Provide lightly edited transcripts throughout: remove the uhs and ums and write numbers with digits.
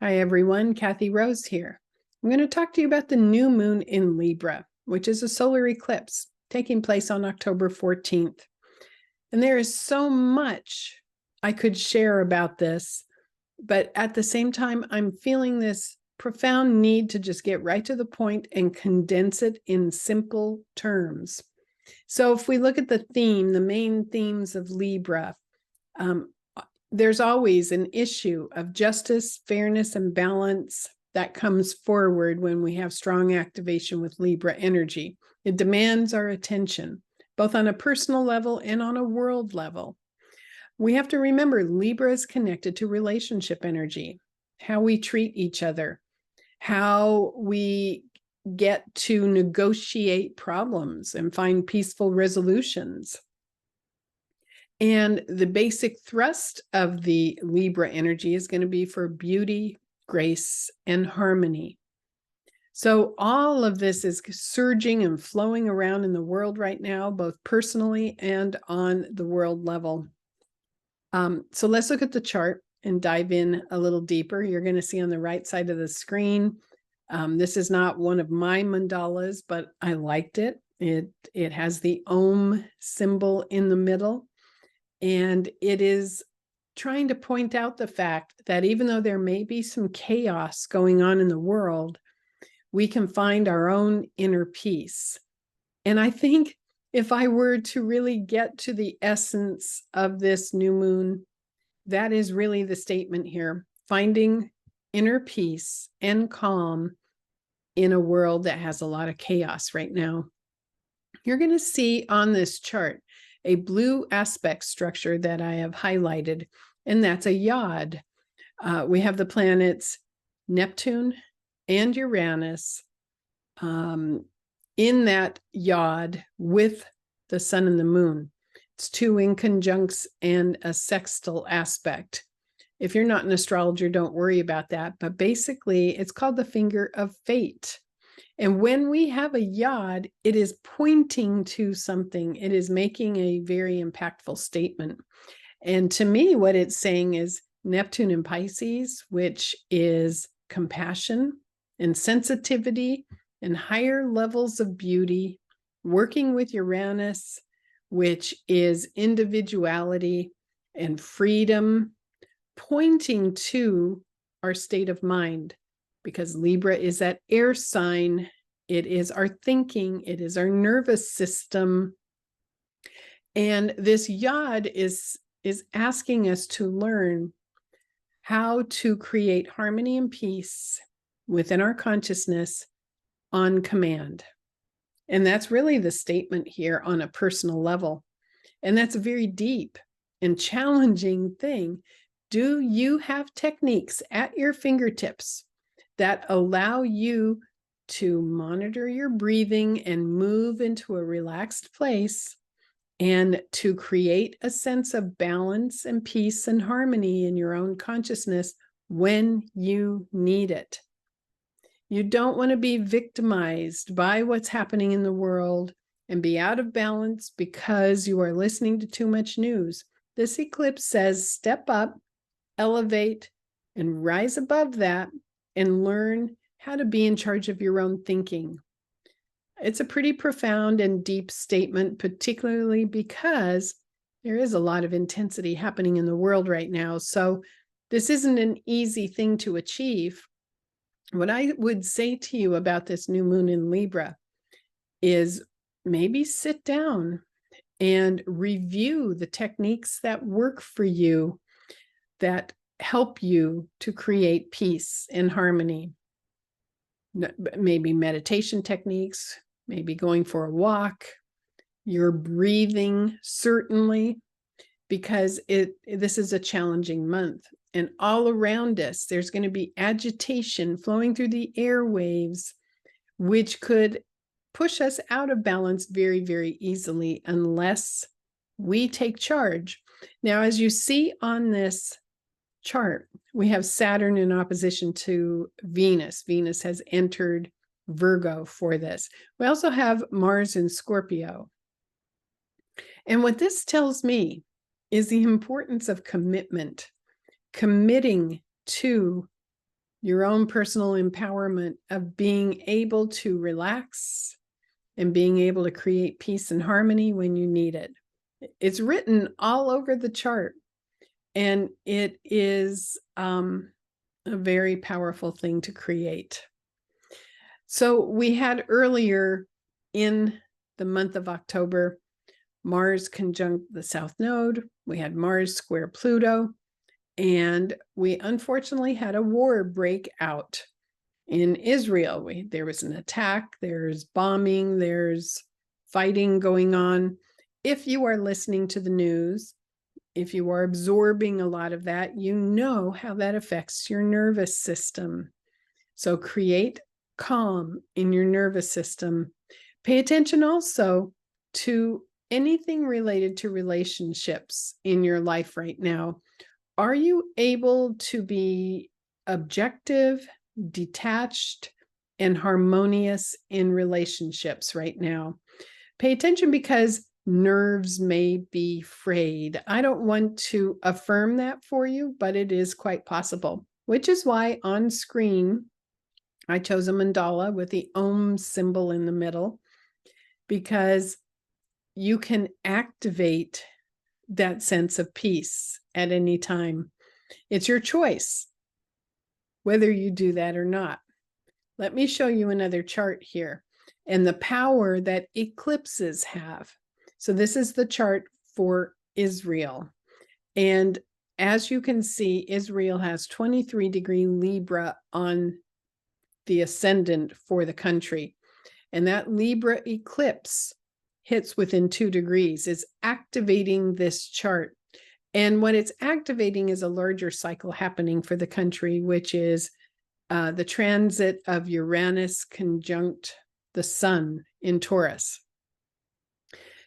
Hi everyone, Kathy Rose here. I'm going to talk to you about the new moon in Libra, which is a solar eclipse taking place on October 14th. And there is so much I could share about this, but at the same time, I'm feeling this profound need to just get right to the point and condense it in simple terms. So if we look at the theme, the main themes of Libra, there's always an issue of justice, fairness, and balance that comes forward when we have strong activation with Libra energy. It demands our attention, both on a personal level and on a world level. We have to remember Libra is connected to relationship energy, how we treat each other, how we get to negotiate problems and find peaceful resolutions. And the basic thrust of the Libra energy is going to be for beauty, grace, and harmony. So all of this is surging and flowing around in the world right now, both personally and on the world level. So let's look at the chart and dive in a little deeper. You're going to see on the right side of the screen. This is not one of my mandalas, but I liked it. It has the Om symbol in the middle. And it is trying to point out the fact that even though there may be some chaos going on in the world, we can find our own inner peace. And I think if I were to really get to the essence of this new moon, that is really the statement here: finding inner peace and calm in a world that has a lot of chaos right now. You're going to see on this chart a blue aspect structure that I have highlighted, and that's a yod. We have the planets Neptune and Uranus in that yod with the sun and the moon. It's two inconjuncts and a sextile aspect. If you're not an astrologer, don't worry about that. But basically, it's called the finger of fate. And when we have a yod, it is pointing to something. It is making a very impactful statement. And to me, what it's saying is Neptune in Pisces, which is compassion and sensitivity and higher levels of beauty, working with Uranus, which is individuality and freedom, pointing to our state of mind. Because Libra is that air sign, it is our thinking, it is our nervous system. And this yod is asking us to learn how to create harmony and peace within our consciousness on command. And that's really the statement here on a personal level. And that's a very deep and challenging thing. Do you have techniques at your fingertips that allow you to monitor your breathing and move into a relaxed place and to create a sense of balance and peace and harmony in your own consciousness when you need it? You don't want to be victimized by what's happening in the world and be out of balance because you are listening to too much news. This eclipse says step up, elevate, and rise above that and learn how to be in charge of your own thinking. It's a pretty profound and deep statement, particularly because there is a lot of intensity happening in the world right now. So this isn't an easy thing to achieve. What I would say to you about this new moon in Libra is maybe sit down and review the techniques that work for you, that help you to create peace and harmony. Maybe meditation techniques, maybe going for a walk, your breathing, certainly, because this is a challenging month. And all around us, there's going to be agitation flowing through the airwaves, which could push us out of balance very, very easily unless we take charge. Now, as you see on this chart, we have Saturn in opposition to Venus. Venus has entered Virgo for this. We also have Mars in Scorpio. And what this tells me is the importance of commitment, committing to your own personal empowerment of being able to relax and being able to create peace and harmony when you need it. It's written all over the chart, and it is a very powerful thing to create. So we had earlier in the month of October, Mars conjunct the South Node. We had Mars square Pluto, and we unfortunately had a war break out in Israel. There was an attack, there's bombing, there's fighting going on. If you are listening to the news, if you are absorbing a lot of that, you know how that affects your nervous system. So create calm in your nervous system. Pay attention also to anything related to relationships in your life right now. Are you able to be objective, detached, and harmonious in relationships right now? Pay attention, because nerves may be frayed. I don't want to affirm that for you, but it is quite possible, which is why on screen I chose a mandala with the Om symbol in the middle, because you can activate that sense of peace at any time. It's your choice whether you do that or not. Let me show you another chart here and the power that eclipses have. So this is the chart for Israel. And as you can see, Israel has 23-degree Libra on the ascendant for the country. And that Libra eclipse hits within 2 degrees, is activating this chart. And what it's activating is a larger cycle happening for the country, which is the transit of Uranus conjunct the sun in Taurus.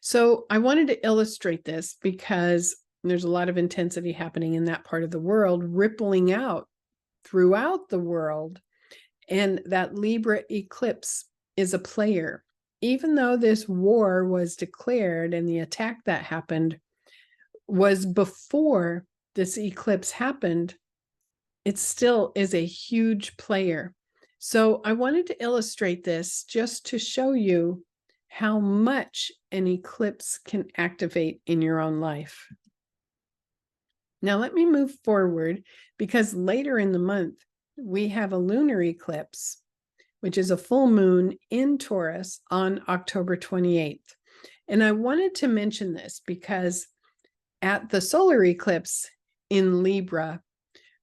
So I wanted to illustrate this because there's a lot of intensity happening in that part of the world, rippling out throughout the world. And that Libra eclipse is a player. Even though this war was declared and the attack that happened was before this eclipse happened, it still is a huge player. So I wanted to illustrate this just to show you how much an eclipse can activate in your own life. Now let me move forward, because later in the month, we have a lunar eclipse, which is a full moon in Taurus on October 28th. And I wanted to mention this because at the solar eclipse in Libra,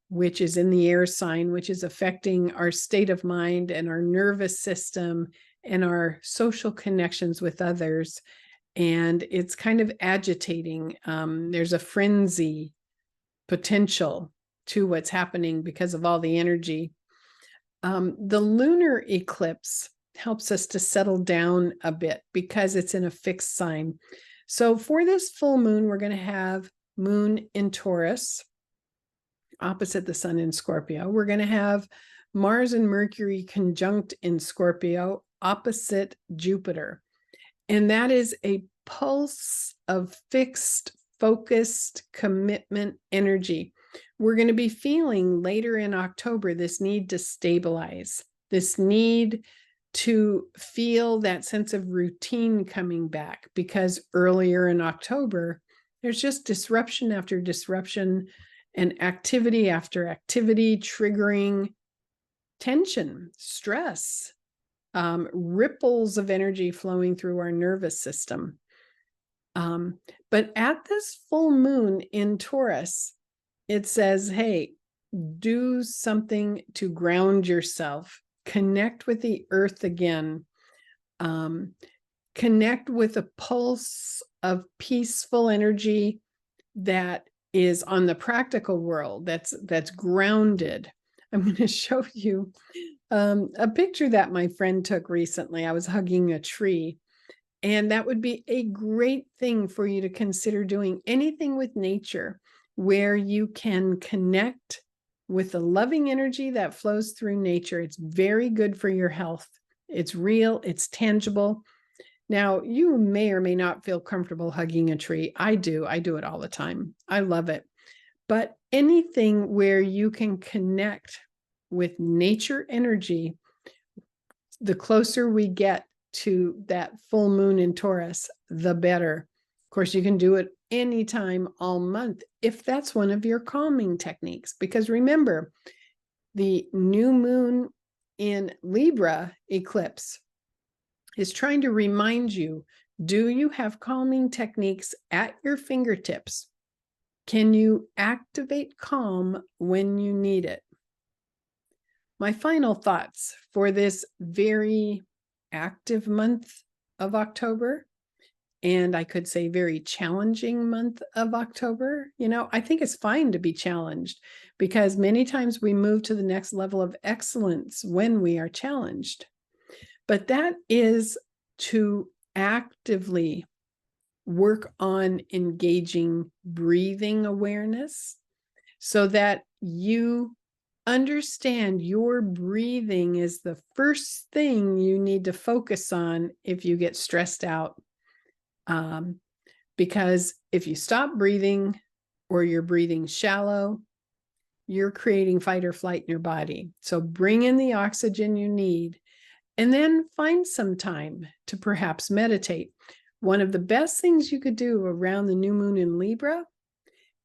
which is in the air sign, which is affecting our state of mind and our nervous system and our social connections with others, and it's kind of agitating. There's a frenzy potential to what's happening because of all the energy. The lunar eclipse helps us to settle down a bit because it's in a fixed sign. So for this full moon, we're going to have moon in Taurus, opposite the sun in Scorpio. We're going to have Mars and Mercury conjunct in Scorpio, opposite Jupiter. And that is a pulse of fixed, focused commitment energy. We're going to be feeling later in October this need to stabilize, this need to feel that sense of routine coming back, because earlier in October, there's just disruption after disruption and activity after activity, triggering tension, stress, ripples of energy flowing through our nervous system. But at this full moon in Taurus, it says, hey, do something to ground yourself, connect with the earth again, connect with a pulse of peaceful energy that is on the practical world, that's grounded. I'm going to show you a picture that my friend took recently. I was hugging a tree, and that would be a great thing for you to consider doing. Anything with nature where you can connect with the loving energy that flows through nature. It's very good for your health. It's real, it's tangible. Now, you may or may not feel comfortable hugging a tree. I do it all the time. I love it. But anything where you can connect with nature energy, the closer we get to that full moon in Taurus, the better. Of course, you can do it anytime all month if that's one of your calming techniques. Because remember, the new moon in Libra eclipse is trying to remind you, do you have calming techniques at your fingertips? Can you activate calm when you need it? My final thoughts for this very active month of October, and I could say very challenging month of October. I think it's fine to be challenged because many times we move to the next level of excellence when we are challenged. But that is to actively work on engaging breathing awareness so that you understand your breathing is the first thing you need to focus on if you get stressed out. Because if you stop breathing or you're breathing shallow, you're creating fight or flight in your body. So bring in the oxygen you need and then find some time to perhaps meditate. One of the best things you could do around the new moon in Libra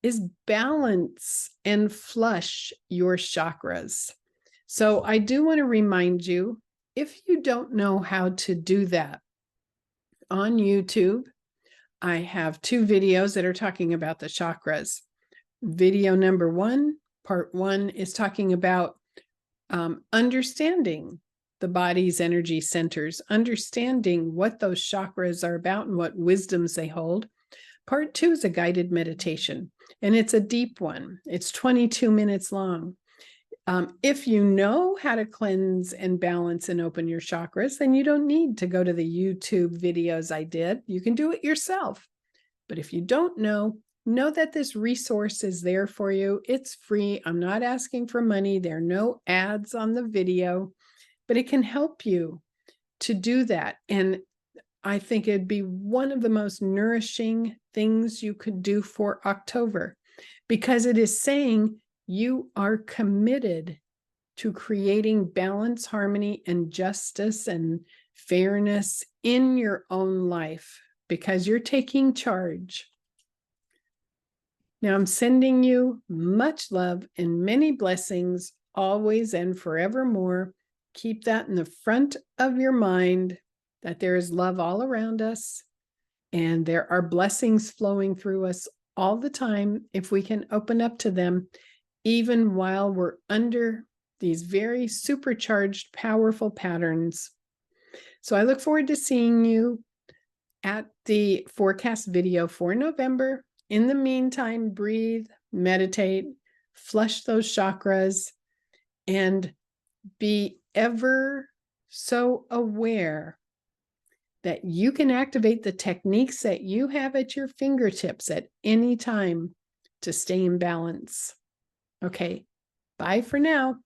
is balance and flush your chakras. So I do want to remind you, if you don't know how to do that, on YouTube, I have 2 videos that are talking about the chakras. Video number 1, part 1, is talking about understanding the body's energy centers, understanding what those chakras are about and what wisdoms they hold. Part 2 is a guided meditation, and it's a deep one. It's 22 minutes long. If you know how to cleanse and balance and open your chakras, then you don't need to go to the YouTube videos I did. You can do it yourself. But if you don't know that this resource is there for you. It's free. I'm not asking for money. There are no ads on the video, but it can help you to do that. And I think it'd be one of the most nourishing things you could do for October, because it is saying you are committed to creating balance, harmony, and justice and fairness in your own life because you're taking charge. Now I'm sending you much love and many blessings always and forevermore. Keep that in the front of your mind, that there is love all around us and there are blessings flowing through us all the time if we can open up to them, even while we're under these very supercharged, powerful patterns. So I look forward to seeing you at the forecast video for November. In the meantime, breathe, meditate, flush those chakras, and be ever so aware that you can activate the techniques that you have at your fingertips at any time to stay in balance. Okay, bye for now.